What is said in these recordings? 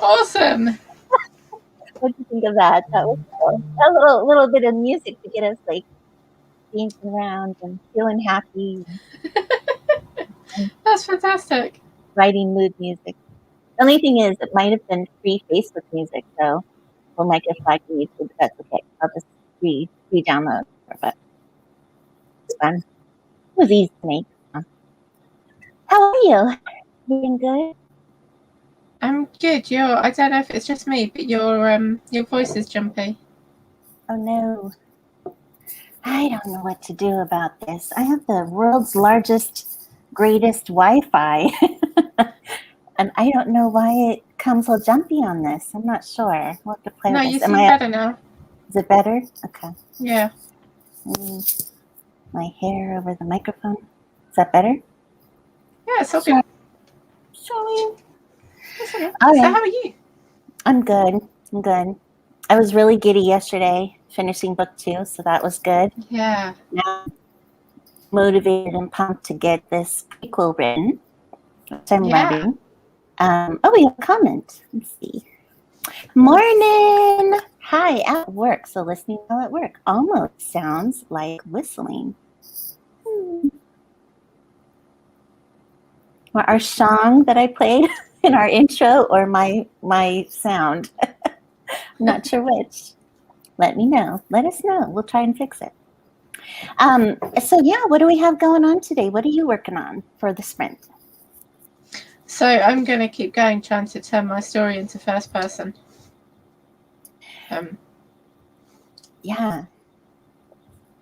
awesome. What do you think of that? That was cool. A little bit of music to get us like dancing around and feeling happy. That's fantastic. Writing mood music. The only thing is, it might have been free Facebook music, so we'll make it flag on YouTube, but that's okay. I'll just re-download it, but it's fun. It was easy to make. How are you? You doing good? I'm good. I don't know if it's just me, but your voice is jumpy. Oh no. I don't know what to do about this. I have the world's largest, greatest Wi-Fi. And I don't know why it comes all jumpy on this. I'm not sure. We'll have to play with this. You seem better now. Is it better? Okay. Yeah. My hair over the microphone. Is that better? Yeah, it's all good. Sorry. Okay. All right. So how are you? I'm good. I was really giddy yesterday finishing book 2, so that was good. Yeah. Now motivated and pumped to get this prequel written, which I'm writing. We have a comment. Let's see. Morning. Hi, at work. So listening while at work almost sounds like whistling. Or our song that I played in our intro, or my sound. I'm not sure which. Let me know. Let us know. We'll try and fix it. So yeah, what do we have going on today? What are you working on for the sprint? So I'm going to keep going, trying to turn my story into first person. Yeah.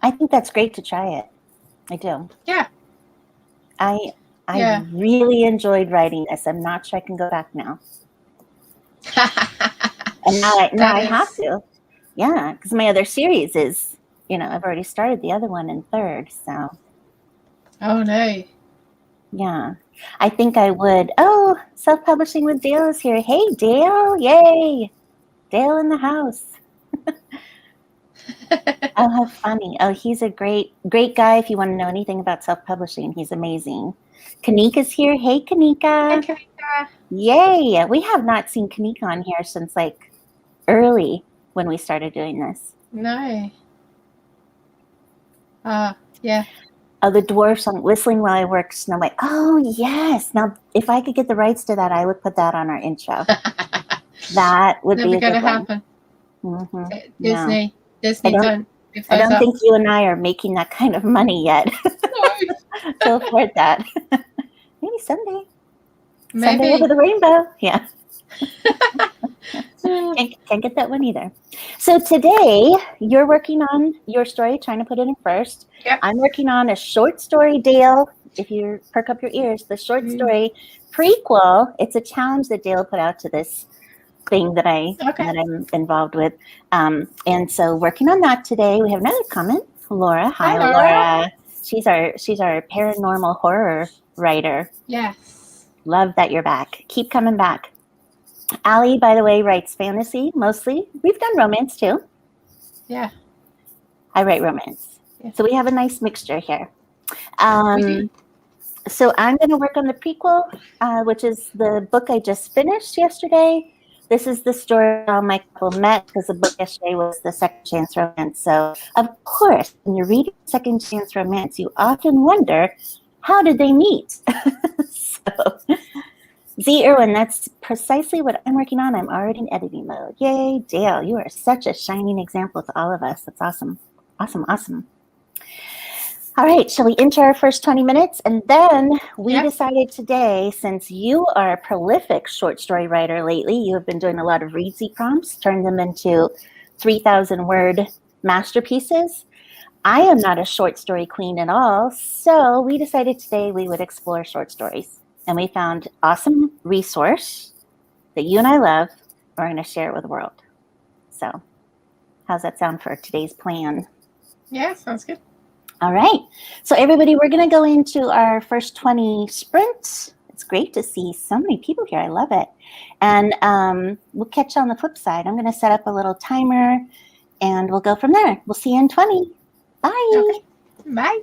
I think that's great to try it. I do. Yeah. I really enjoyed writing this. I'm not sure I can go back now. And now I have to. Yeah, because my other series is, I've already started the other one in 3rd, so. Oh, no. Yeah. I think I would. Oh, Self-Publishing with Dale is here. Hey, Dale. Yay. Dale in the house. Oh, how funny. Oh, he's a great guy if you want to know anything about self-publishing. He's amazing. Kanika's here. Hey, Kanika. Hey, Kanika. Yay. We have not seen Kanika on here since like early when we started doing this. No. Yeah. Oh, the dwarf song, Whistling While I Work Snow White. Oh, yes. Now, if I could get the rights to that, I would put that on our intro. That would be a good one. Never going to happen. Mm-hmm. Disney don't. I don't think you and I are making that kind of money yet. No. To afford that. Maybe someday. Maybe. Someday over the rainbow. Yeah. Can't get that one either. So today you're working on your story, trying to put it in first. Yep. I'm working on a short story, Dale. If you perk up your ears, the short story prequel. It's a challenge that Dale put out to this thing that I'm involved with. And so working on that today. We have another comment. Laura. Hi, Laura. She's our paranormal horror writer. Yes. Love that you're back. Keep coming back. Allie, by the way, writes fantasy mostly. We've done romance too. Yeah. I write romance. Yeah. So we have a nice mixture here. So I'm going to work on the prequel, which is the book I just finished yesterday. This is the story how my couple met, because the book yesterday was the Second Chance Romance. So, of course, when you're reading Second Chance Romance, you often wonder, how did they meet? So, Z. Irwin, that's precisely what I'm working on. I'm already in editing mode. Yay, Dale, you are such a shining example to all of us. That's awesome. Awesome. All right, shall we enter our first 20 minutes? And then we decided today, since you are a prolific short story writer lately, you have been doing a lot of read-see prompts, turned them into 3,000-word masterpieces. I am not a short story queen at all, so we decided today we would explore short stories. And we found an awesome resource that you and I love. We're going to share it with the world. So how's that sound for today's plan? Yeah, sounds good. All right. So everybody, we're going to go into our first 20 sprints. It's great to see so many people here. I love it. And we'll catch you on the flip side. I'm going to set up a little timer and we'll go from there. We'll see you in 20. Bye. Okay. Bye.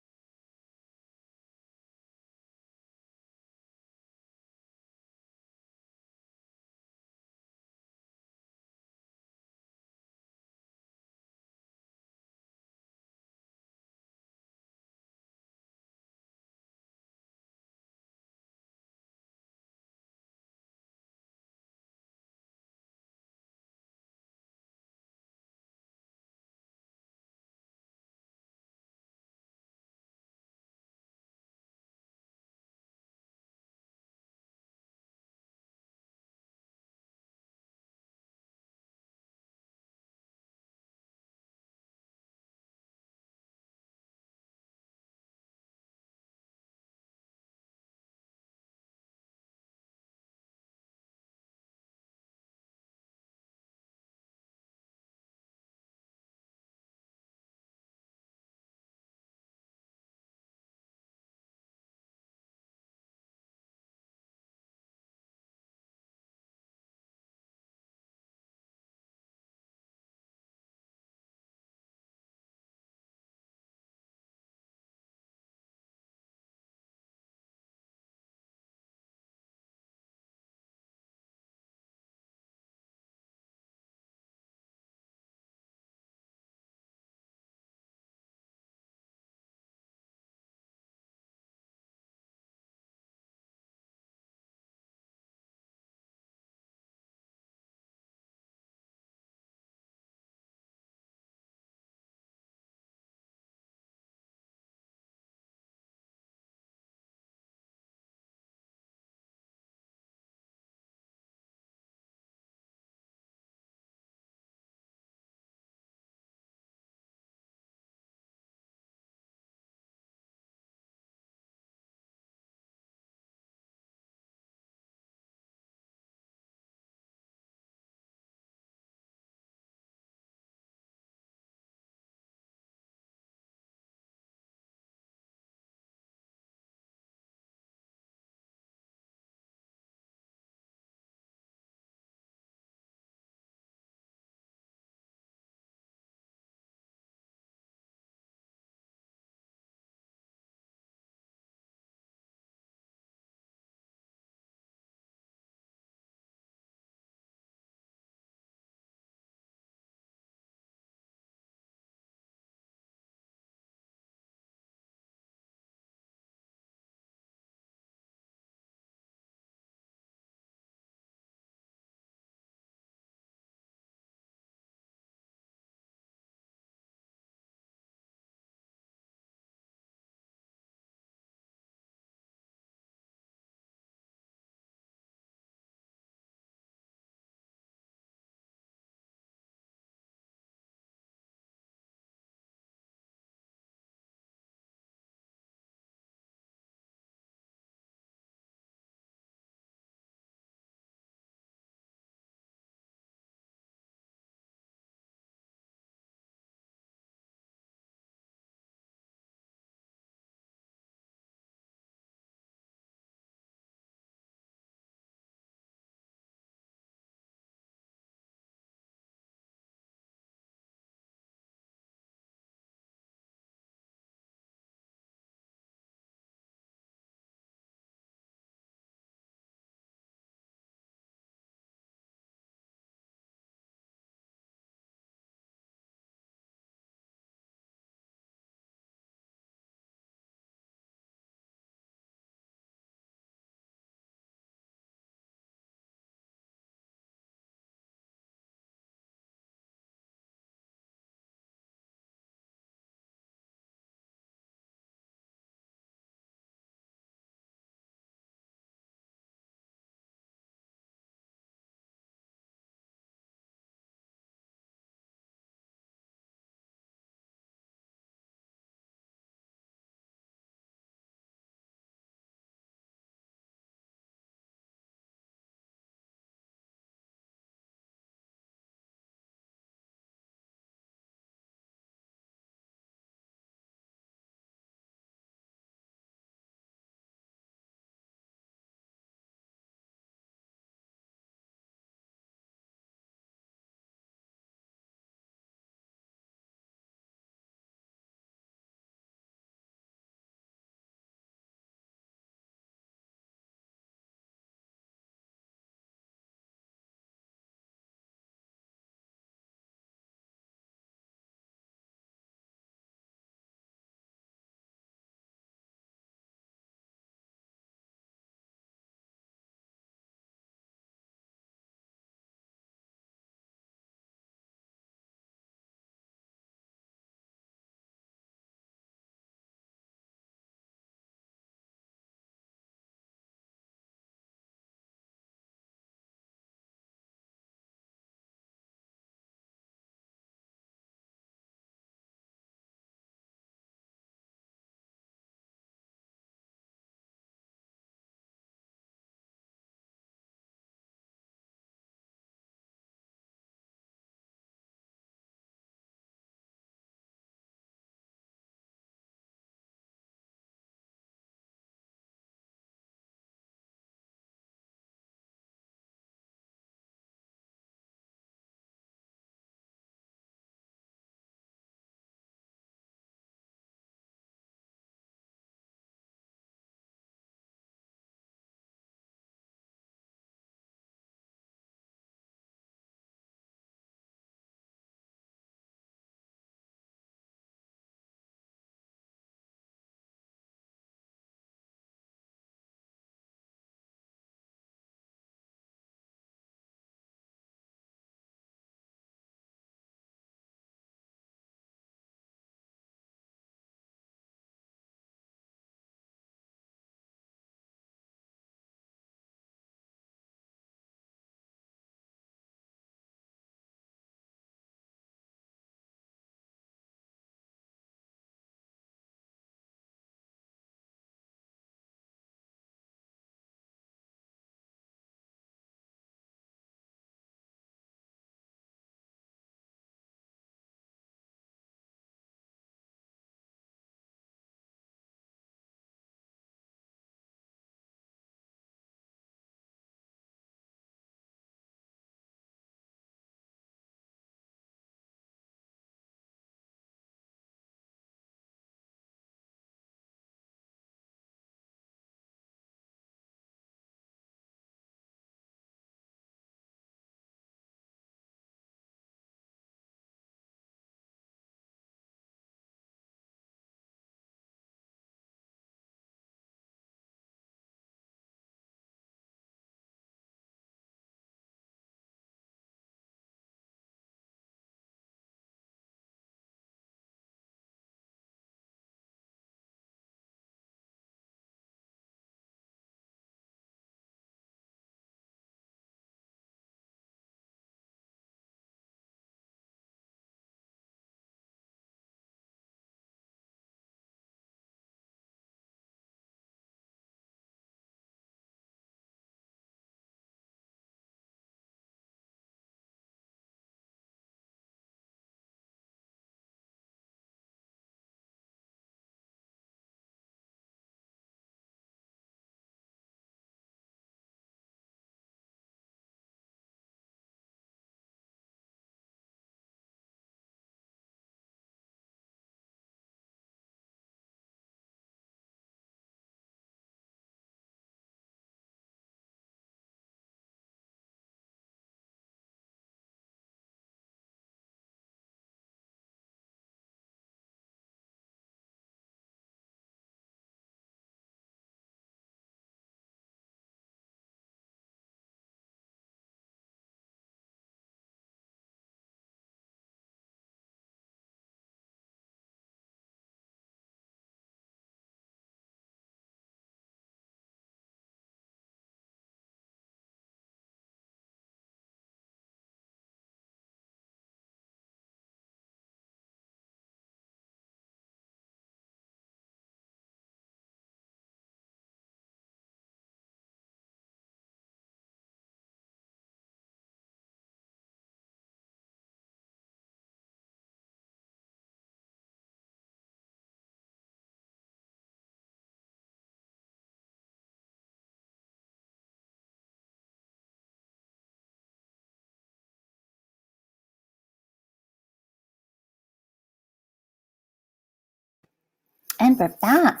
And we're back.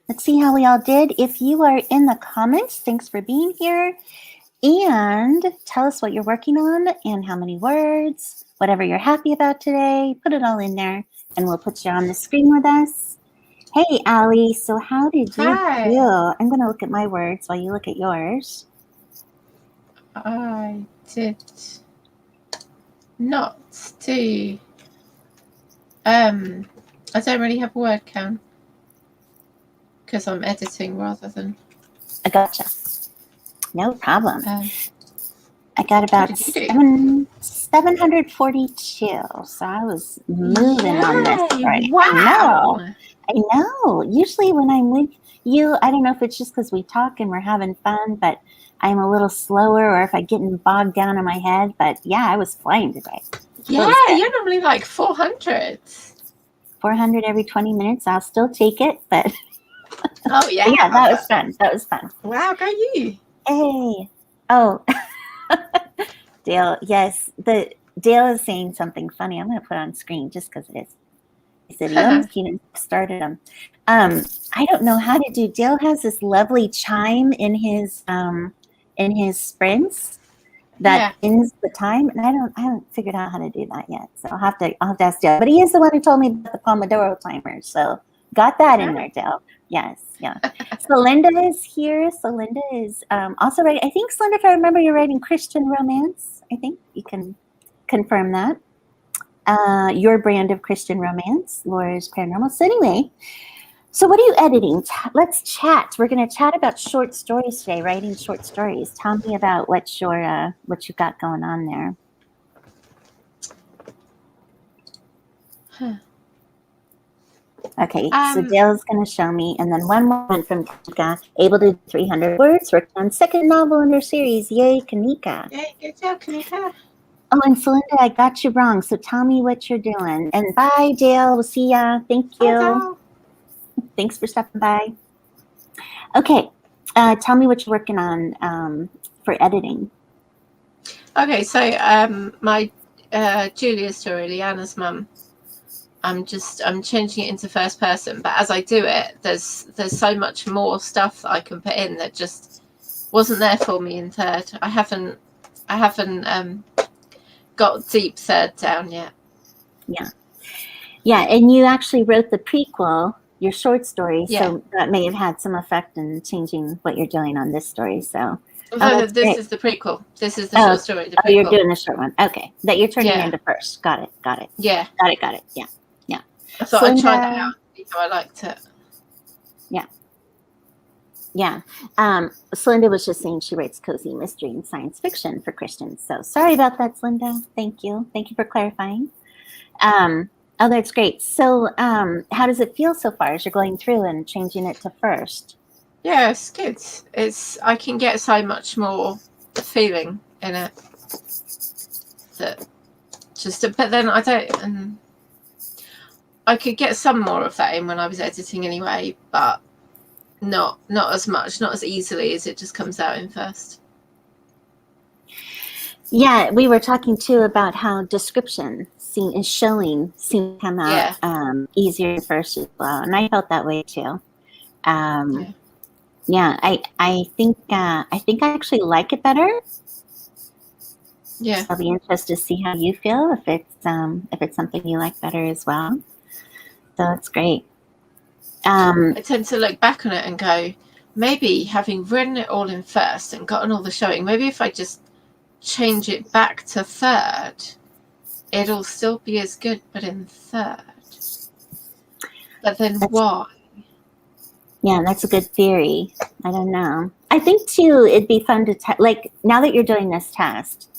Let's see how we all did. If you are in the comments, thanks for being here. And tell us what you're working on and how many words, whatever you're happy about today. Put it all in there and we'll put you on the screen with us. Hey, Allie. So how did you Hi. feel? I'm going to look at my words while you look at yours. I did not do. I don't really have a word count because I'm editing rather than. I gotcha. No problem. I got What about did you do? 742. So I was moving on this Friday. Wow. I know. Usually when I'm with you, I don't know if it's just because we talk and we're having fun, but I'm a little slower or if I get bogged down in my head. But yeah, I was flying today. Yeah, you're normally like 400. 400 every 20 minutes. I'll still take it, but oh yeah. Yeah, that was fun. That was fun. Wow, go you. Hey. Oh. Dale, yes. Dale is saying something funny. I'm going to put on screen just because it is. He said he almost started them. I don't know how to do. Dale has this lovely chime in his sprints that ends the time, and I haven't figured out how to do that yet. So I'll have to ask Dale. But he is the one who told me about the Pomodoro timer. So got that in there, Dale. Yes, yeah. So Linda is here. So Linda is also writing. I think, Linda, if I remember, you're writing Christian romance. I think you can confirm that. Your brand of Christian romance, Laura's Paranormal. So anyway, so what are you editing? Let's chat. We're going to chat about short stories today, writing short stories. Tell me about what you got going on there. Huh. Okay, so Dale's going to show me, and then one moment from Kanika, able to do 300 words, working on second novel in her series. Yay, Kanika. Yay, good job, Kanika. Oh, and Celinda, I got you wrong, so tell me what you're doing. And bye, Dale. We'll see ya. Thank you. Bye, Thanks for stopping by. Okay, tell me what you're working on for editing. Okay, so my Julia story, Leanna's mum, I'm changing it into first person, but as I do it, there's so much more stuff that I can put in that just wasn't there for me in third. I haven't got deep third down yet. Yeah, and you actually wrote the prequel, your short story, so that may have had some effect in changing what you're doing on this story. So this is the prequel. This is the short story. The prequel. Oh, you're doing the short one. Okay, that you're turning into first. Got it. Yeah. Got it. Yeah. I thought I'd try that out. See how I liked it. Yeah. Celinda was just saying she writes cozy mystery and science fiction for Christians. So sorry about that, Celinda. Thank you for clarifying. Oh, that's great. So how does it feel so far as you're going through and changing it to first? Yeah, it's good. I can get so much more feeling in it. But then I don't. I could get some more of that in when I was editing anyway, but not as much, not as easily as it just comes out in first. Yeah, we were talking too about how description seems to come out easier in first as well, and I felt that way too. I think I actually like it better. Yeah, I'll be interested to see how you feel if it's something you like better as well. So that's great. I tend to look back on it and go, maybe having written it all in first and gotten all the showing, maybe if I just change it back to third, it'll still be as good, but in third. But then why? Yeah, that's a good theory. I don't know. I think too, it'd be fun to now that you're doing this test,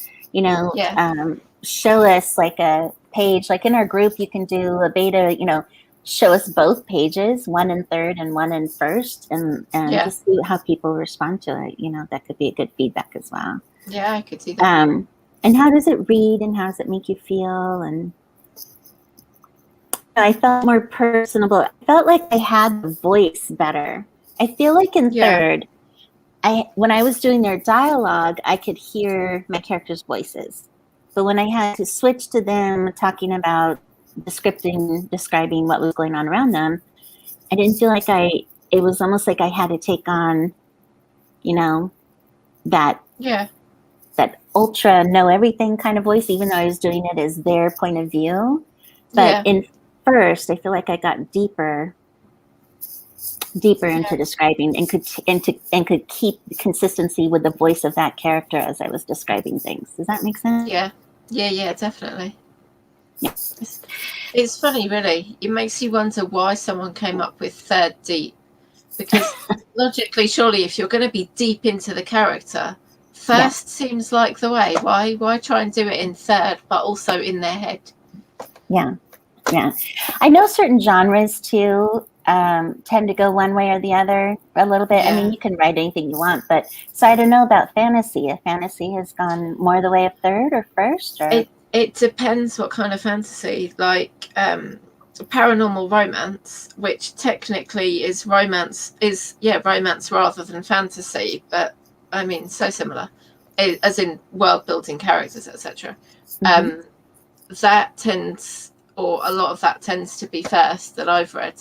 show us like a page, like in our group, you can do a beta, show us both pages, one in third and one in first, and just see how people respond to it. That could be a good feedback as well. Yeah, I could see that. And how does it read and how does it make you feel? And I felt more personable. I felt like I had the voice better. I feel like in third, when I was doing their dialogue, I could hear my characters' voices. But when I had to switch to them talking about describing what was going on around them, I didn't feel like it was almost like I had to take on, that that ultra know everything kind of voice, even though I was doing it as their point of view. But in first, I feel like I got deeper into describing and could keep the consistency with the voice of that character as I was describing things. Does that make sense? Yeah, definitely. Yeah. It's funny, really. It makes you wonder why someone came up with third deep, because logically, surely, if you're going to be deep into the character, first seems like the way. Why try and do it in third, but also in their head? Yeah. I know certain genres too tend to go one way or the other a little bit. I mean, you can write anything you want, but so I don't know about fantasy. If fantasy has gone more the way of third or first, or it depends what kind of fantasy. Like Paranormal Romance, which technically is romance rather than fantasy, but I mean so similar, as in world building, characters, etc. That tends, or a lot of that tends to be first that I've read,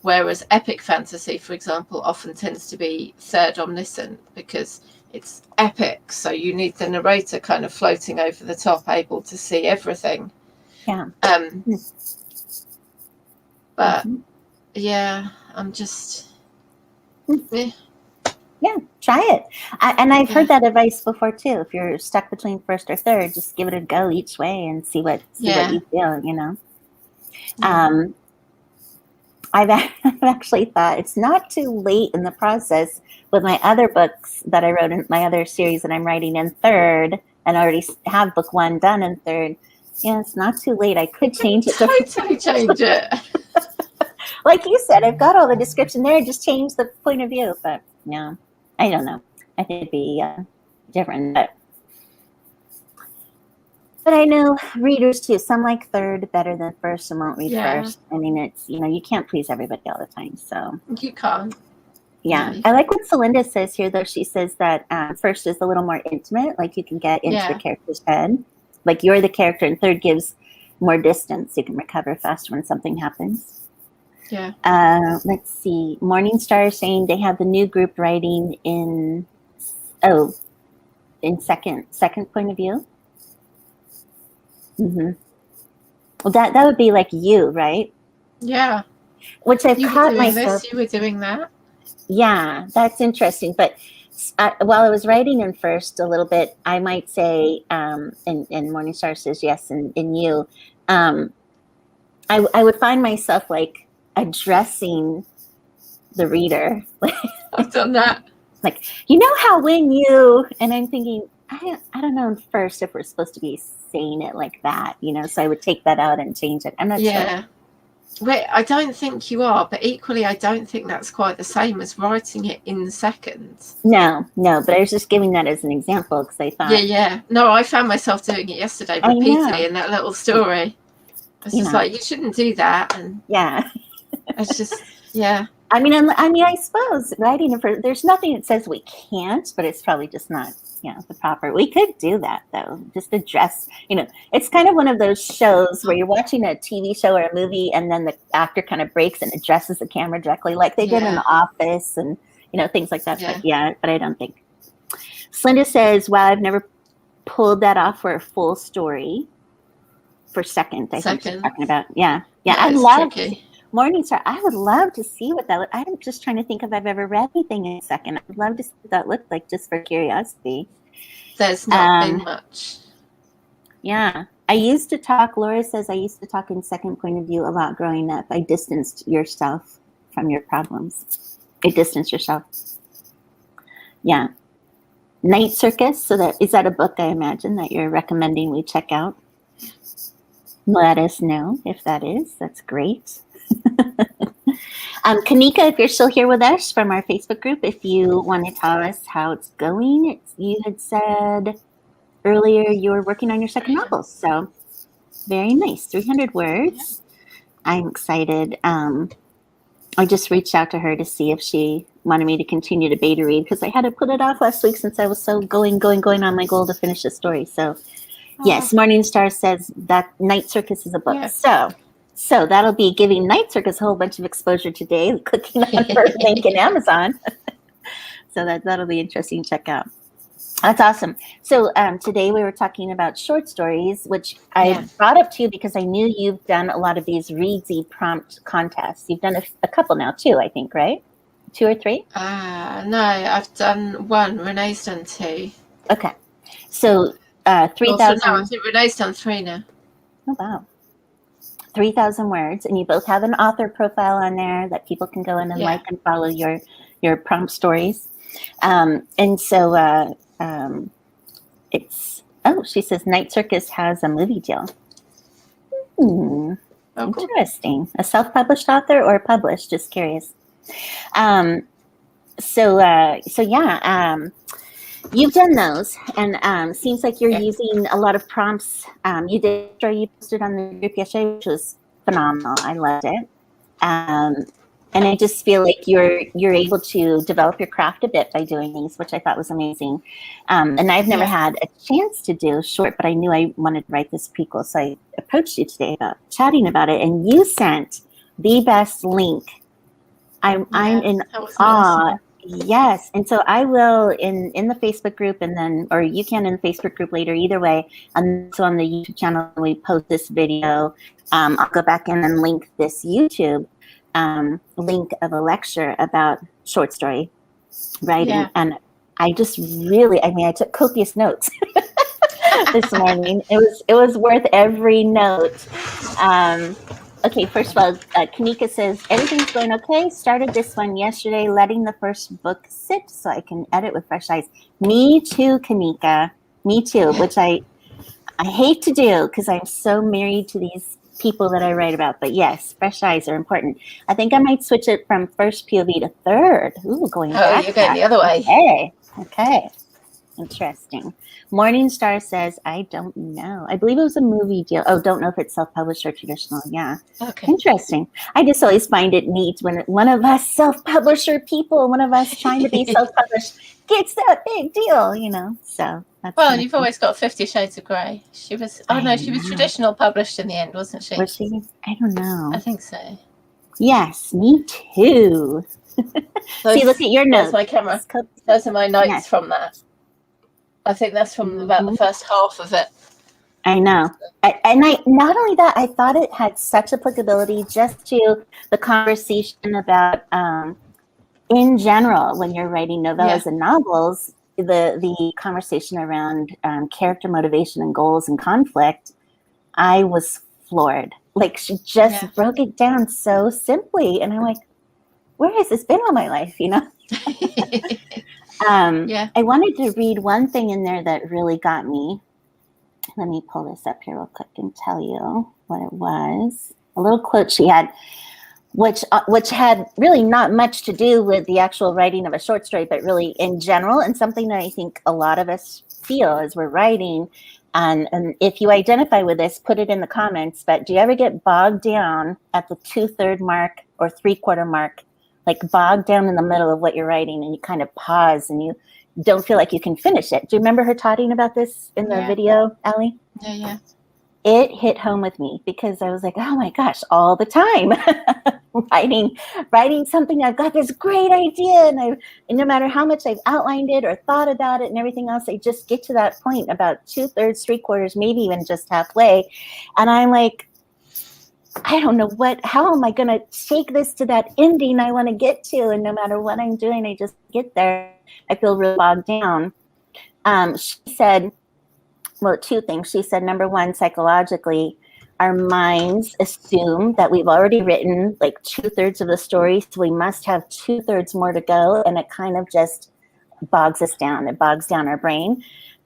whereas epic fantasy, for example, often tends to be third omniscient because it's epic, so you need the narrator kind of floating over the top, able to see everything. But I'm just try it. And I've heard that advice before too. If you're stuck between first or third, just give it a go each way and see what you feel. I've actually thought it's not too late in the process with my other books that I wrote in my other series that I'm writing in third, and I already have book 1 done in third. Yeah, it's not too late. I could change it. Totally change it. Like you said, I've got all the description there. Just change the point of view. But no, I don't know. I think it'd be different. But I know readers too. Some like third better than first and won't read first. I mean, it's, you can't please everybody all the time. So you can't. Yeah. I like what Celinda says here, though. She says that first is a little more intimate. Like you can get into the character's head. Like you're the character, and third gives more distance. You can recover faster when something happens. Yeah. Let's see. Morningstar is saying they have the new group writing in second point of view. Well, that would be like you, right? Yeah. Which I've caught myself. You were doing that. Yeah, that's interesting. But while I was writing in first a little bit, I might say, and Morningstar says yes, and you, I would find myself like addressing the reader. I've done that. Like, how when you, and I'm thinking, I don't know first if we're supposed to be saying it like that, so I would take that out and change it. I'm not sure. Wait, I don't think you are, but equally I don't think that's quite the same as writing it in seconds. No, but I was just giving that as an example because I thought. No, I found myself doing it yesterday repeatedly in that little story. It's just like, you shouldn't do that. And it's just, I mean, I suppose writing it there's nothing that says we can't, but it's probably just not, the proper. We could do that though. Just address, it's kind of one of those shows where you're watching a TV show or a movie, and then the actor kind of breaks and addresses the camera directly, like they did in The Office, and things like that. But I don't think. Slinda says, "Wow, I've never pulled that off for a full story." For second, I think she's talking about. Yeah. I'd love Morningstar. I would love to see what that. I'm just trying to think if I've ever read anything in second. I'd love to see what that looked like, just for curiosity. There's not been much. Yeah, Laura says I used to talk in second point of view a lot growing up. I distanced yourself from your problems. I distanced yourself. Yeah. Night Circus. So is that a book, I imagine, that you're recommending we check out? Let us know if that is. That's great. Kanika, if you're still here with us from our Facebook group, if you want to tell us how it's going, you had said earlier you were working on your second novel. So very nice. 300 words. I'm excited. I just reached out to her to see if she wanted me to continue to beta read because I had to put it off last week since I was so going on my goal to finish the story. So yes, Morningstar says that Night Circus is a book. Yeah. So that'll be giving Night Circus a whole bunch of exposure today, clicking on her link in Amazon. So that'll be interesting to check out. That's awesome. So today we were talking about short stories, which I brought up to you because I knew you've done a lot of these Readsy prompt contests. You've done a couple now too, I think, right? 2 or 3? No, I've done 1. Renee's done 2. Okay. So 3,000. No, I think Renee's done 3 now. Oh, wow. 3,000 words. And you both have an author profile on there that people can go in and like and follow your prompt stories. And so she says Night Circus has a movie deal. Interesting. Cool. A self-published author or published? Just curious. You've done those, and seems like you're using a lot of prompts. You posted on the group yesterday, which was phenomenal. I loved it. And I just feel like you're able to develop your craft a bit by doing these, which I thought was amazing. And I've never had a chance to do short, but I knew I wanted to write this prequel, so I approached you today about chatting about it, and you sent the best link. I'm in awe. Awesome. Yes, and so I will in the Facebook group, and then, or you can in the Facebook group later. Either way, and so on the YouTube channel when we post this video, I'll go back in and link this YouTube link of a lecture about short story writing, and I just really, I took copious notes this morning. It was worth every note. Okay, first of all, Kanika says, everything's going okay. Started this one yesterday, letting the first book sit so I can edit with fresh eyes. Me too, Kanika. Me too, which I hate to do because I'm so married to these people that I write about. But yes, fresh eyes are important. I think I might switch it from first POV to third. Ooh, going back. Oh, you're going the other way. Okay. Interesting. Morningstar says, I don't know. I believe it was a movie deal. Oh, don't know if it's self-published or traditional. Yeah. Okay. Interesting. I just always find it neat when one of us self-publisher people, one of us trying to be self-published gets that big deal, So that's and you've always got 50 Shades of Grey. She was, she was traditional published in the end, wasn't she? Was she? I don't know. I think so. Yes, me too. See, look at your notes. That's my camera. Those are my notes from that. I think that's from about the first half of it. I know. And not only that, I thought it had such applicability just to the conversation about, in general, when you're writing novellas and novels, the conversation around character motivation and goals and conflict, I was floored. Like, she just broke it down so simply. And I'm like, where has this been all my life, I wanted to read one thing in there that really got me. Let me pull this up here real quick and tell you what it was. A little quote she had, which had really not much to do with the actual writing of a short story, but really in general, and something that I think a lot of us feel as we're writing. And if you identify with this, put it in the comments. But do you ever get bogged down at the 2/3 mark or 3/4 mark? Like bogged down in the middle of what you're writing, and you kind of pause and you don't feel like you can finish it. Do you remember her talking about this in the video, Allie? Yeah. It hit home with me because I was like, oh my gosh, all the time writing something. I've got this great idea, and no matter how much I've outlined it or thought about it and everything else, I just get to that point about 2/3, 3/4, maybe even just halfway, and I'm like, I don't know how am I going to take this to that ending I want to get to? And no matter what I'm doing, I just get there. I feel really bogged down. She said, well, 2 things. She said, number one, psychologically, our minds assume that we've already written like 2/3 of the story, so we must have 2/3 more to go. And it kind of just bogs us down. It bogs down our brain.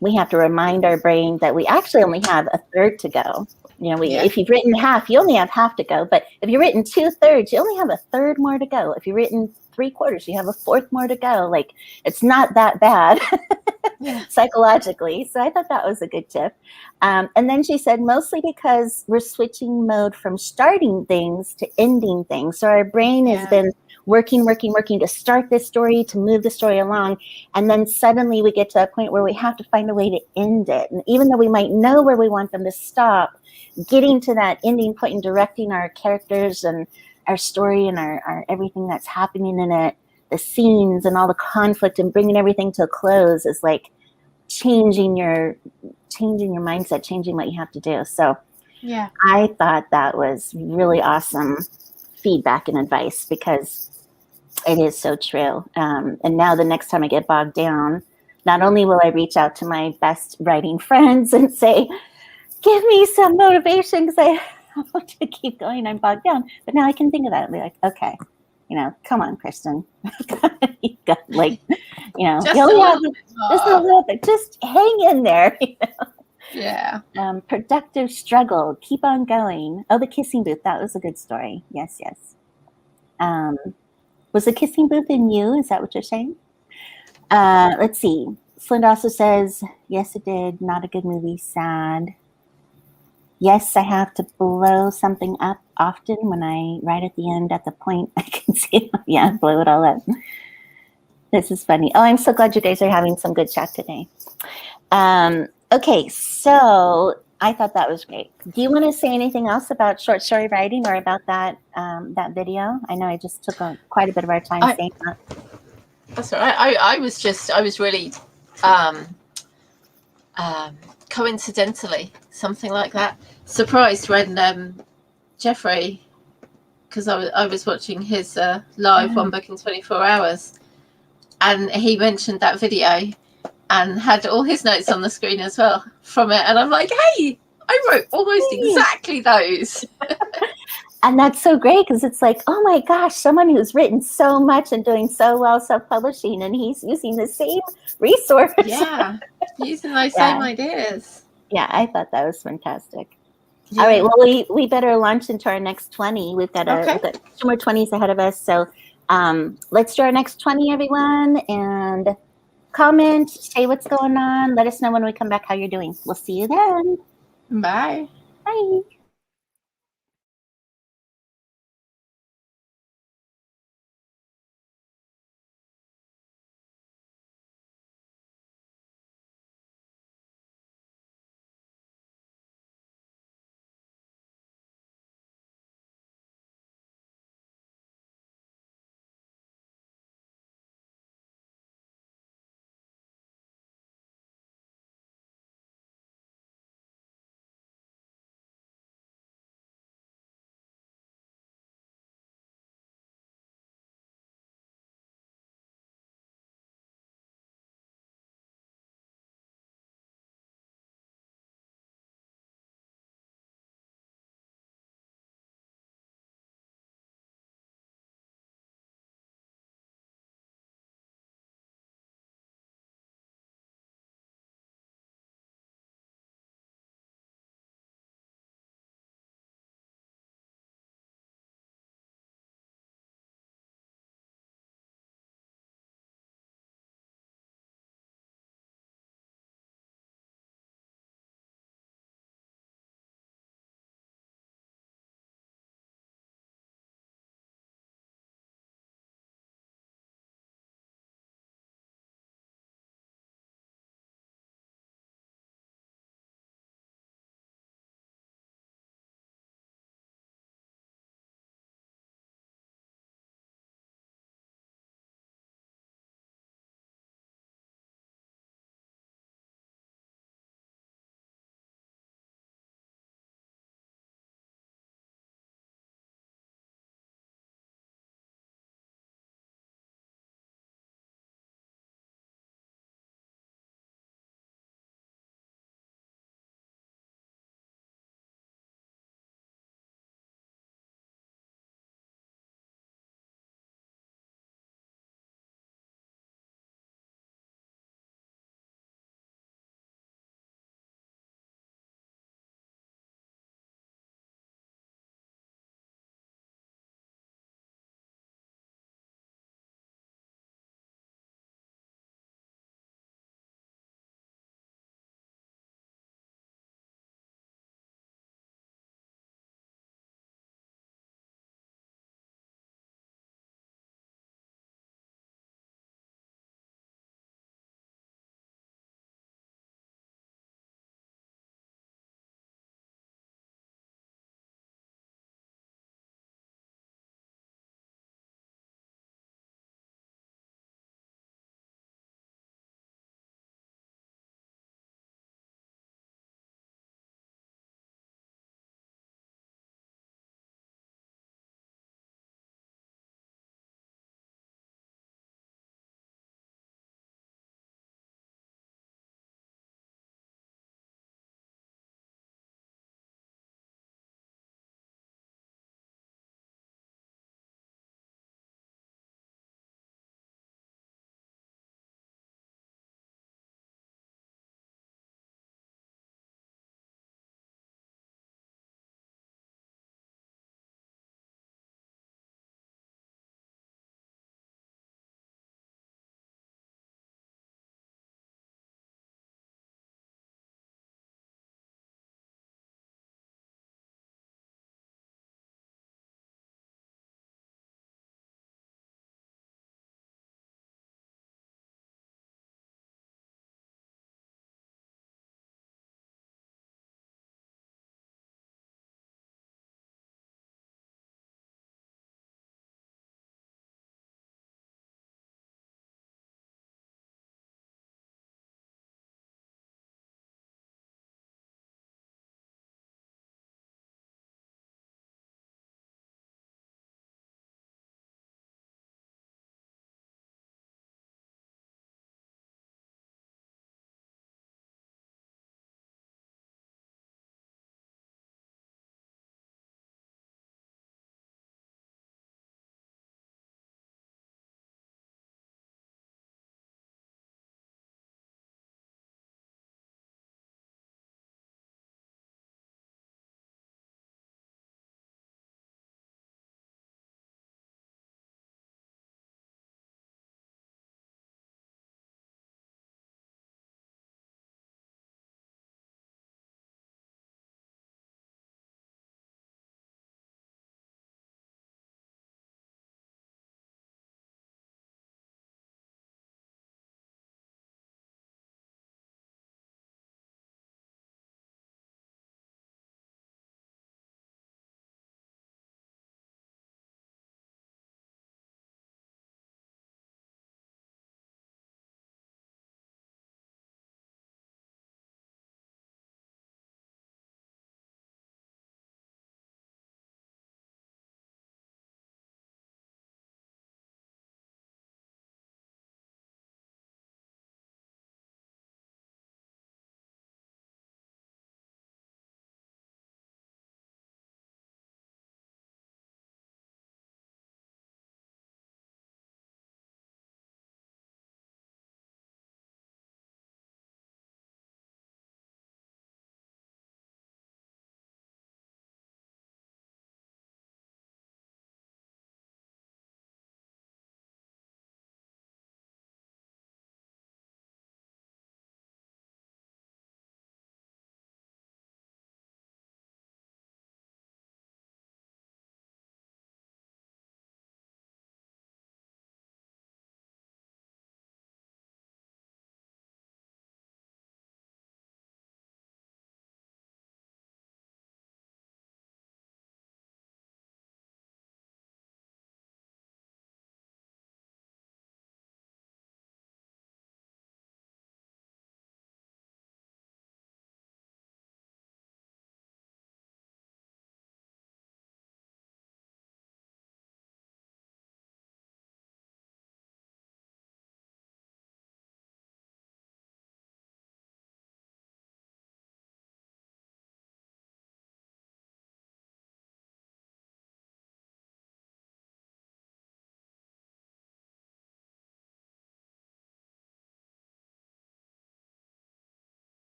We have to remind our brain that we actually only have 1/3 to go. If you've written half, you only have half to go. But if you've written 2/3, you only have 1/3 more to go. If you've written 3/4, you have 1/4 more to go. Like, it's not that bad psychologically. So I thought that was a good tip. And then she said, mostly because we're switching mode from starting things to ending things. So our brain has been working to start this story, to move the story along. And then suddenly we get to a point where we have to find a way to end it. And even though we might know where we want them to stop, getting to that ending point and directing our characters and our story and our everything that's happening in it, the scenes and all the conflict, and bringing everything to a close is like changing your mindset, changing what you have to do. So Yeah, I thought that was really awesome feedback and advice, because it is so true. And now the next time I get bogged down, not only will I reach out to my best writing friends and say, give me some motivation because I have to keep going, I'm bogged down. But now I can think of that and be like, okay, come on, Kristen. You got, like, just you a only have little bit just a more. little bit, just hang in there. Yeah. Productive struggle, keep on going. Oh, the kissing booth, that was a good story. Yes. Was the kissing booth in you? Is that what you're saying? Let's see. Slinda also says, yes, it did. Not a good movie. Sad. Yes, I have to blow something up often when I, right at the end, at the point I can see it. Yeah, blow it all up. This is funny. Oh, I'm so glad you guys are having some good chat today. Okay, so I thought that was great. Do you want to say anything else about short story writing or about that that video? I know I just took quite a bit of our time saying that. That's all right. I was really coincidentally, something like that, surprised when Jeffrey, because I was watching his live One Book in 24 Hours, and he mentioned that video and had all his notes on the screen as well from it. And I'm like, hey, I wrote almost exactly those. And that's so great, because it's like, oh my gosh, someone who's written so much and doing so well self-publishing, and he's using the same resource. Yeah, using those same ideas. Yeah, I thought that was fantastic. Yeah. All right, well, we better launch into our next 20. We've got 2 more 20s ahead of us. So let's do our next 20, everyone, and comment, say what's going on. Let us know when we come back how you're doing. We'll see you then. Bye. Bye.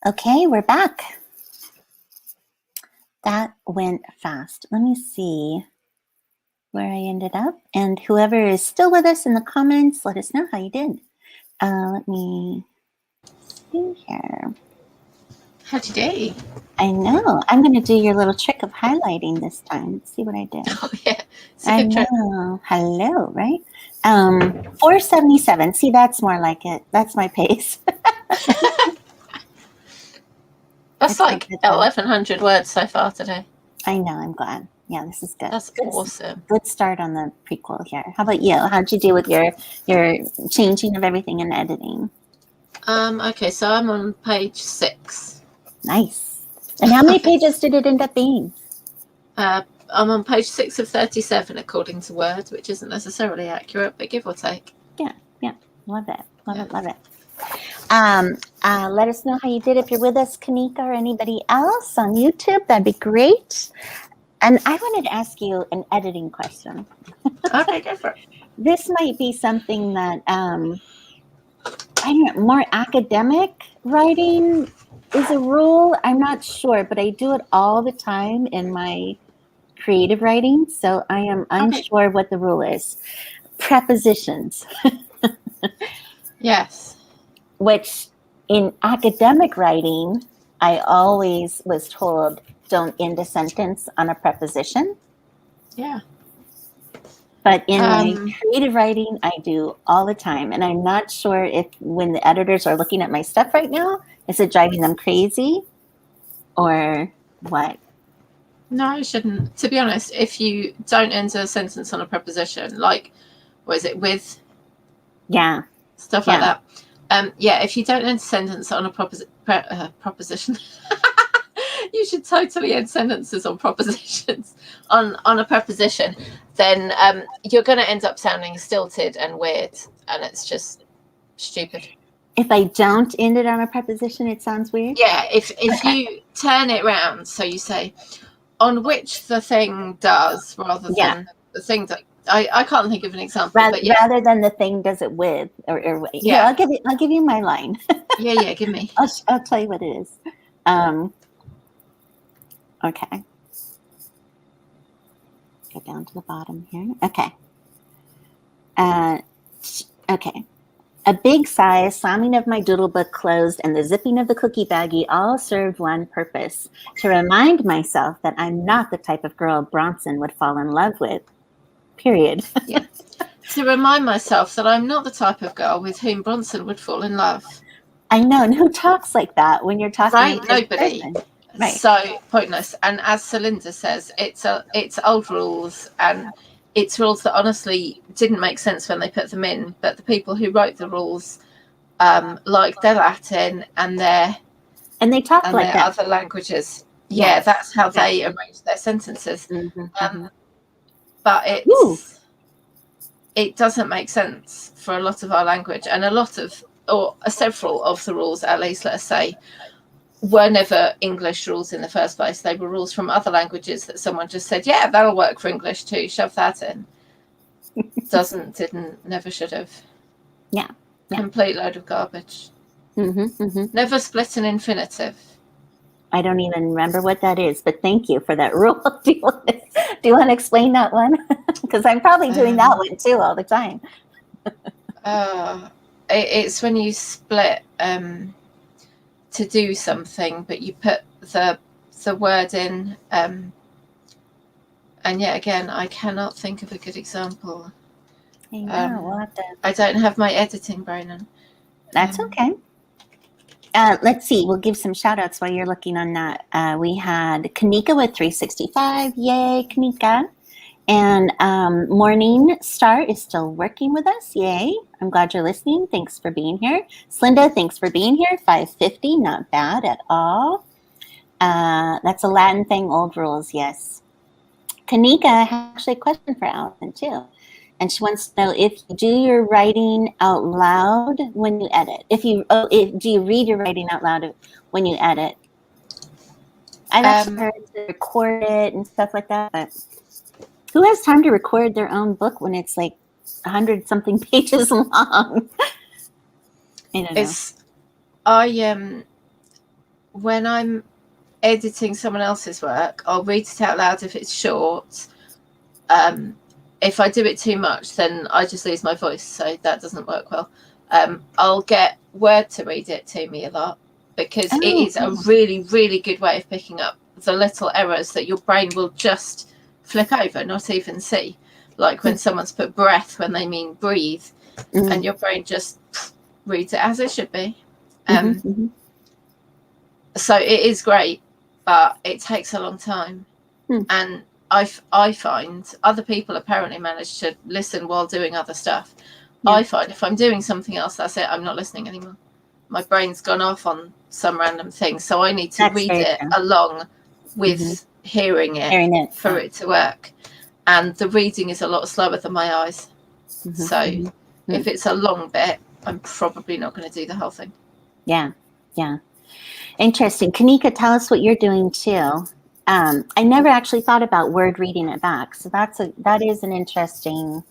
Okay, we're back. That went fast. Let me see where I ended up. And whoever is still with us in the comments, let us know how you did. Let me see here. How'd you do? I know. I'm going to do your little trick of highlighting this time. Let's see what I did. Oh, yeah. It's a I good trick. know. Hello, right? 477. See, that's more like it. That's my pace. That's It's like not good, 1,100 words so far today. I know. I'm glad. Yeah, this is good. That's awesome. Good start on the prequel here. How about you? How'd you do with your changing of everything and editing? Okay, so I'm on page 6. Nice. And how many pages did it end up being? I'm on page 6 of 37 according to Word, which isn't necessarily accurate, but give or take. Yeah. Love it. Love it. Let us know how you did if you're with us, Kanika, or anybody else on YouTube. That'd be great. And I wanted to ask you an editing question. Okay, go for it. This might be something that I don't know, more academic writing is a rule. I'm not sure, but I do it all the time in my creative writing, so I am unsure what the rule is. Prepositions. Yes. Which in academic writing, I always was told don't end a sentence on a preposition. Yeah. But in my creative writing, I do all the time. And I'm not sure if when the editors are looking at my stuff right now, is it driving them crazy or what? No, it shouldn't. To be honest, if you don't end a sentence on a preposition, like, what is it, with? Yeah. Stuff like that. If you don't end a sentence on a proposition, you should totally end sentences on propositions. On a preposition, then you're going to end up sounding stilted and weird, and it's just stupid. If I don't end it on a preposition, it sounds weird? Yeah, if you turn it round, so you say, on which the thing does, rather than the thing that... I can't think of an example, but yeah. Rather than the thing does it with, or yeah, I'll give you my line. yeah, give me. I'll tell you what it is. Okay. Go down to the bottom here. Okay. Okay. A big sigh, slamming of my doodle book closed, and the zipping of the cookie baggie all served one purpose: to remind myself that I'm not the type of girl Bronson would fall in love with. Period. Yeah. To remind myself that I'm not the type of girl with whom Bronson would fall in love. I know. And who talks like that when you're talking? Right? Nobody. Right. So pointless. And as Celinda says, it's old rules, and it's rules that honestly didn't make sense when they put them in. But the people who wrote the rules, like their Latin and they talk and like their that. other languages. Yeah, that's how they arrange their sentences. But it doesn't make sense for a lot of our language, and several of the rules, at least, let's say, were never English rules in the first place. They were rules from other languages that someone just said, yeah, that'll work for English too, shove that in. Didn't, never should have. Yeah. Complete load of garbage. Never split an infinitive. I don't even remember what that is, but thank you for that rule. Do you want to explain that one? Because I'm probably doing that one too all the time. It's when you split to do something, but you put the word in. And yet again, I cannot think of a good example. I know. I don't have my editing brain on. That's okay. Let's see. We'll give some shout outs while you're looking on that. We had Kanika with 365. Yay, Kanika. And Morning Star is still working with us. Yay. I'm glad you're listening. Thanks for being here. Slinda, thanks for being here. 550, not bad at all. That's a Latin thing, old rules, yes. Kanika has actually a question for Allison too. And she wants to know if you do your writing out loud when you edit. Do you read your writing out loud when you edit? I've actually heard to record it and stuff like that, but who has time to record their own book when it's like 100-something pages long? I don't know. when I'm editing someone else's work, I'll read it out loud if it's short. If I do it too much, then I just lose my voice, so that doesn't work well. I'll get Word to read it to me a lot, because it is a really, really good way of picking up the little errors that your brain will just flick over, not even see. Like when someone's put breath when they mean breathe, and your brain just reads it as it should be. So it is great, but it takes a long time. And I find other people apparently manage to listen while doing other stuff. I find if I'm doing something else, that's it. I'm not listening anymore. My brain's gone off on some random thing. So I need to read it along with hearing it for it to work. And the reading is a lot slower than my eyes. So if it's a long bit, I'm probably not going to do the whole thing. Yeah. Interesting. Kanika, tell us what you're doing too. I never actually thought about Word reading it back. So that is an interesting,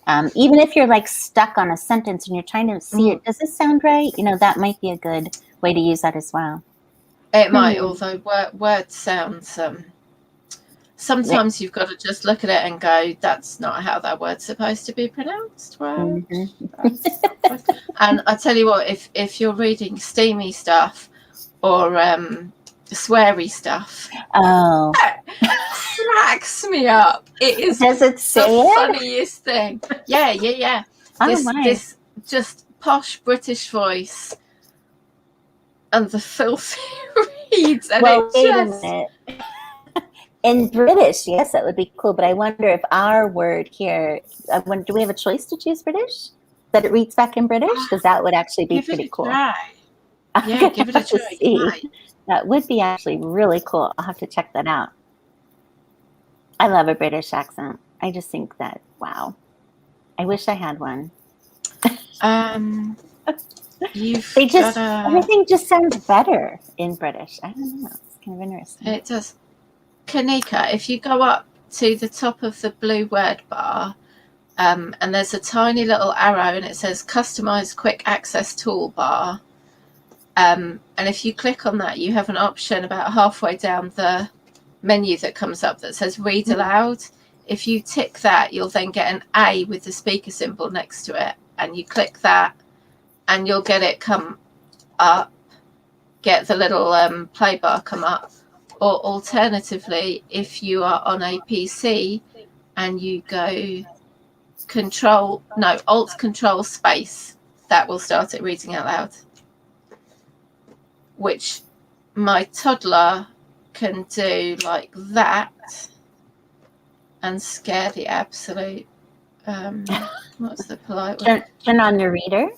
even if you're like stuck on a sentence and you're trying to see it, does this sound right? That might be a good way to use that as well. It might, although Word sounds, sometimes you've got to just look at it and go, that's not how that word's supposed to be pronounced. Word. And I tell you what, if you're reading steamy stuff or sweary stuff, cracks me up. It is Does it say the funniest thing. Yeah. This just posh British voice and the filthy reads, and wait a minute. In British, yes, that would be cool. But I wonder if our word here, do we have a choice to choose British? That it reads back in British? Because that would actually be pretty cool. Yeah, give it a try. See. That would be actually really cool. I'll have to check that out. I love a British accent. I just think that, wow. I wish I had one. Everything just sounds better in British. I don't know. It's kind of interesting. It does. Kanika, if you go up to the top of the blue word bar, and there's a tiny little arrow and it says customize quick access toolbar. And if you click on that, you have an option about halfway down the menu that comes up that says read aloud. If you tick that, you'll then get an A with the speaker symbol next to it, and you click that and you'll get it come up, get the little play bar come up. Or alternatively, if you are on a PC and you go Alt Control Space, that will start it reading out loud, which my toddler can do like that and scare the absolute what's the polite word? Turn on your reader.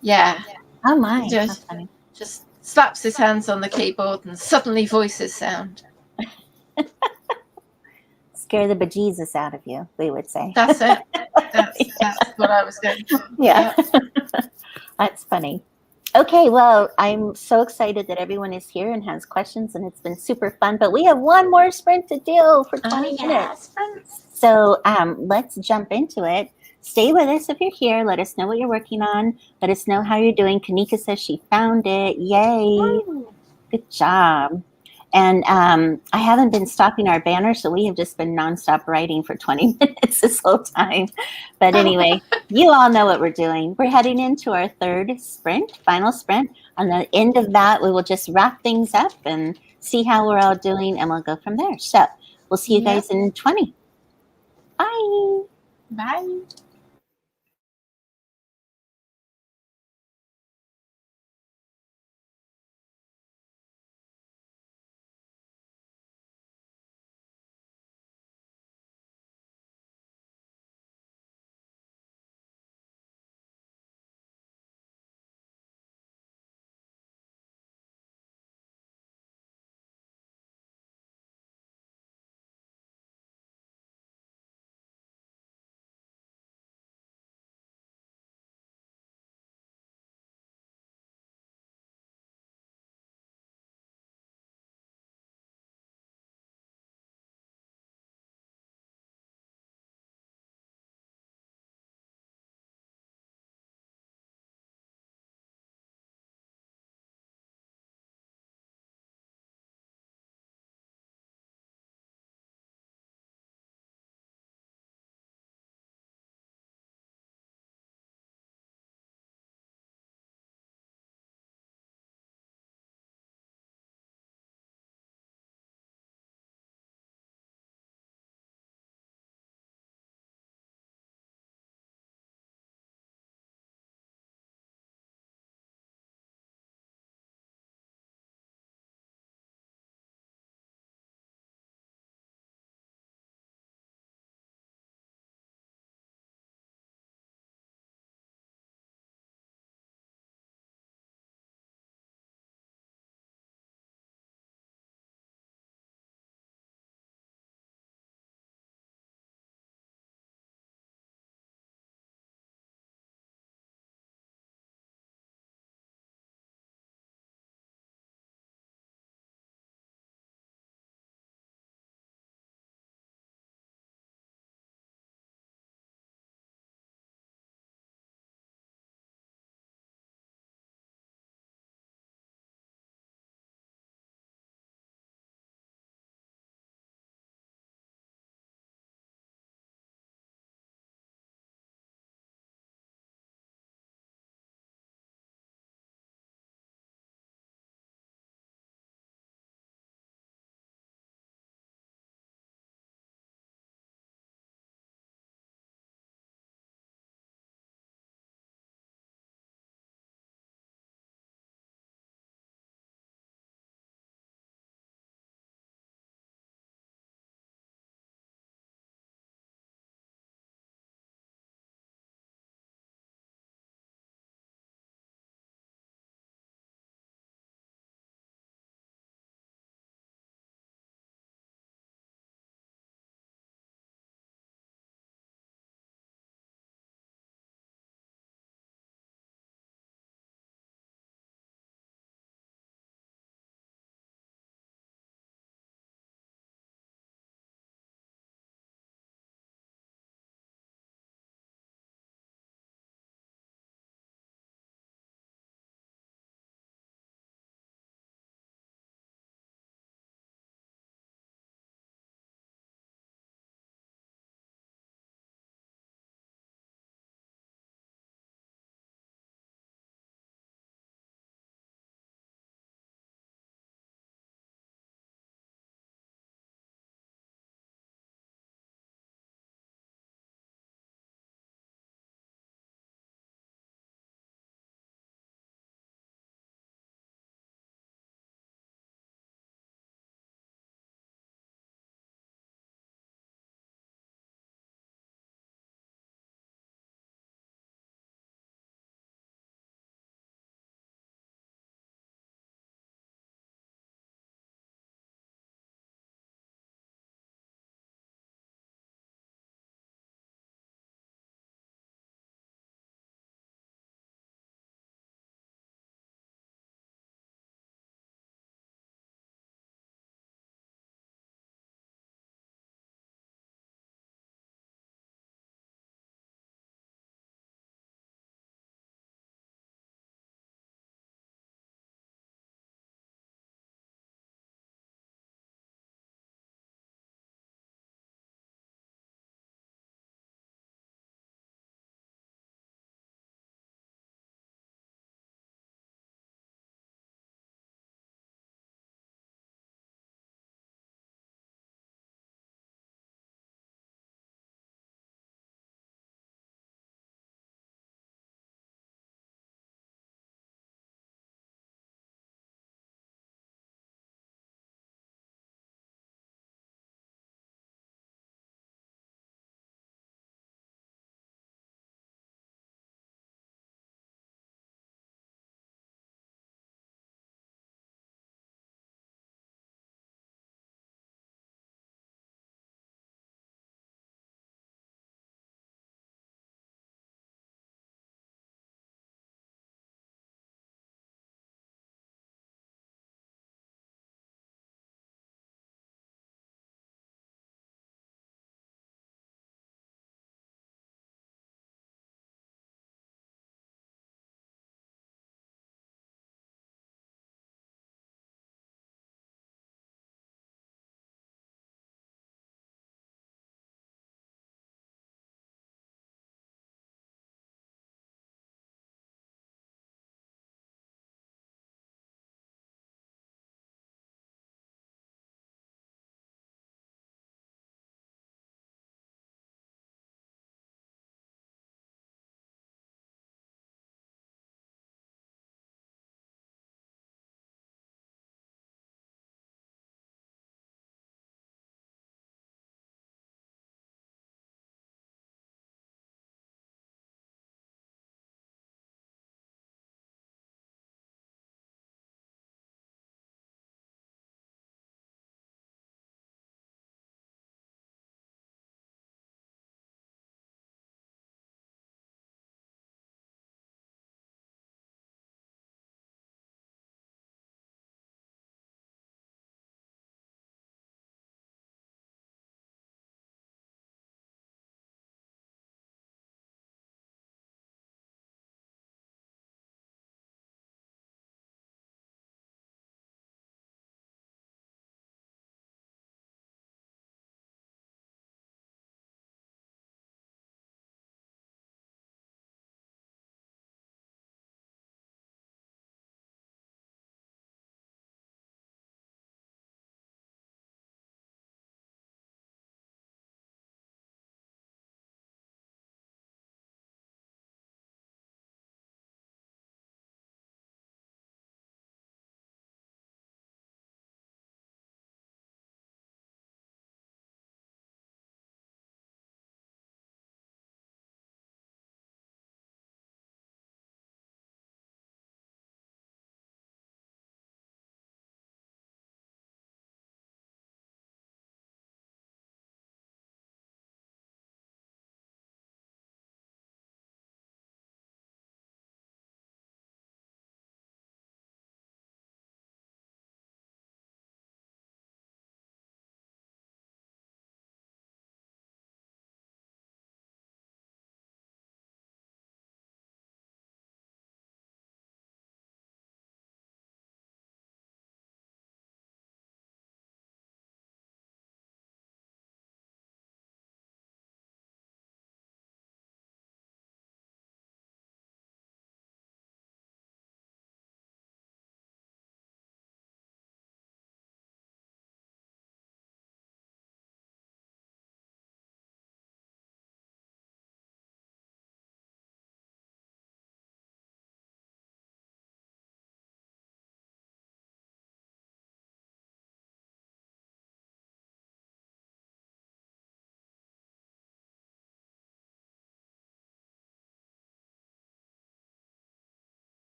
Yeah. Oh my. Just slaps his hands on the keyboard and suddenly voices sound. Scare the bejesus out of you, we would say. That's it. That's what I was going for. Yeah. That's funny. Okay, well, I'm so excited that everyone is here and has questions, and it's been super fun. But we have one more sprint to do for 20 minutes. So let's jump into it. Stay with us if you're here. Let us know what you're working on. Let us know how you're doing. Kanika says she found it. Yay. Woo. Good job. And I haven't been stopping our banner, so we have just been nonstop writing for 20 minutes this whole time. But anyway, you all know what we're doing. We're heading into our third sprint, final sprint. On the end of that, we will just wrap things up and see how we're all doing, and we'll go from there. So we'll see you guys in 20. Bye. Bye.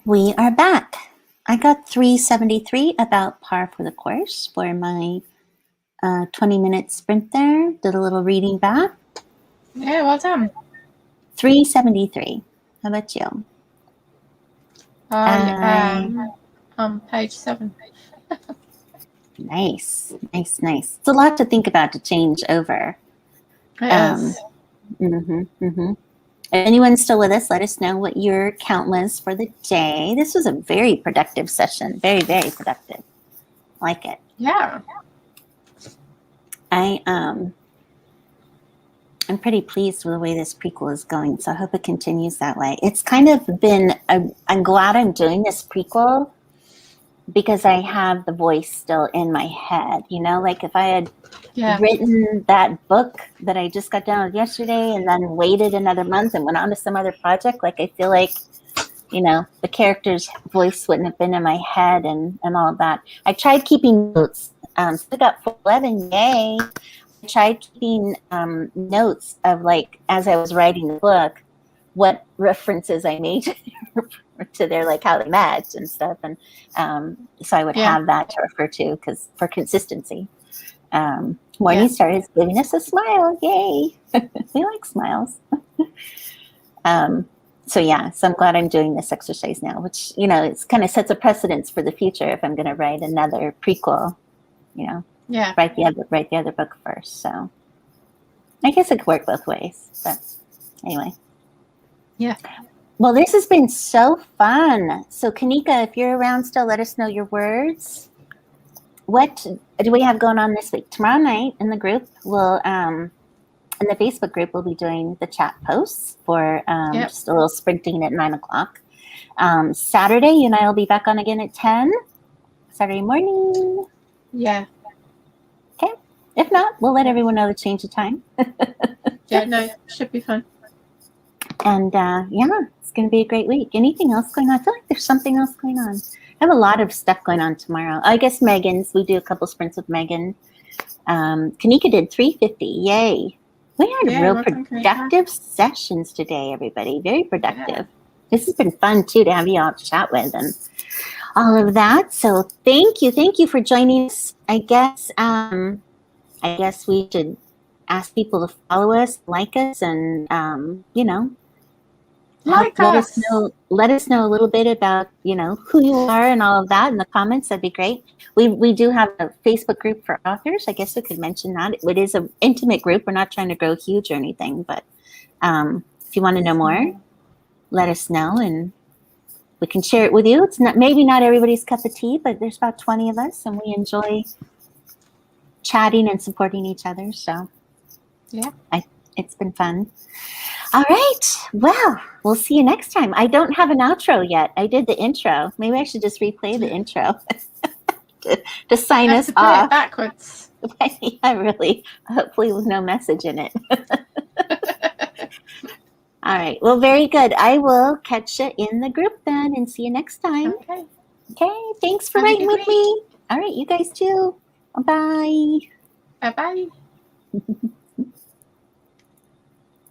We are back. I got 373, about par for the course, for my 20-minute sprint there. Did a little reading back. Yeah, well done. 373. How about you? I am on page 7. Nice. It's a lot to think about, to change over. It is. If anyone's still with us, let us know what your count was for the day. This was a very productive session. Very, very productive. Like it. Yeah. I'm pretty pleased with the way this prequel is going, so I hope it continues that way. It's kind of been, I'm glad I'm doing this prequel because I have the voice still in my head. You know, like if I had written that book that I just got done with yesterday and then waited another month and went on to some other project, like I feel like, you know, the character's voice wouldn't have been in my head and all of that. I tried keeping notes. Still got 411, yay. I tried keeping notes of, like, as I was writing the book, what references I made to their, like, how they met and stuff. And so I would have that to refer to, because for consistency. Morningstar is giving us a smile. Yay. We like smiles. So I'm glad I'm doing this exercise now, which, you know, it's kind of sets a precedence for the future if I'm going to write another prequel, you know. Yeah. Write the other book first. So I guess it could work both ways. But anyway. Yeah. Well, this has been so fun. So Kanika, if you're around still, let us know your words. What do we have going on this week? Tomorrow night in the group, we'll in the Facebook group, we'll be doing the chat posts for just a little sprinting at 9:00. Saturday, you and I will be back on again at 10. Saturday morning. Yeah. Okay. If not, we'll let everyone know to change the time. Should be fun. And it's going to be a great week. Anything else going on? I feel like there's something else going on. I have a lot of stuff going on tomorrow. I guess Megan's. We do a couple sprints with Megan. Kanika did 350. Yay. We had real productive sessions today, everybody. Very productive. Yeah. This has been fun, too, to have you all chat with and all of that. So thank you for joining us. I guess we should ask people to follow us, like us, and let us know a little bit about, you know, who you are and all of that in the comments. That'd be great. We do have a Facebook group for authors. I guess I could mention that. It is an intimate group. We're not trying to grow huge or anything, but if you want to know more, let us know and we can share it with you. It's maybe not everybody's cup of tea, but there's about 20 of us and we enjoy chatting and supporting each other. So it's been fun. All right. Well, we'll see you next time. I don't have an outro yet. I did the intro. Maybe I should just replay the intro to sign us off. It backwards. Really. Hopefully with no message in it. All right. Well, very good. I will catch you in the group then and see you next time. Okay. Thanks for writing with me. All right. You guys too. Bye. Bye-bye.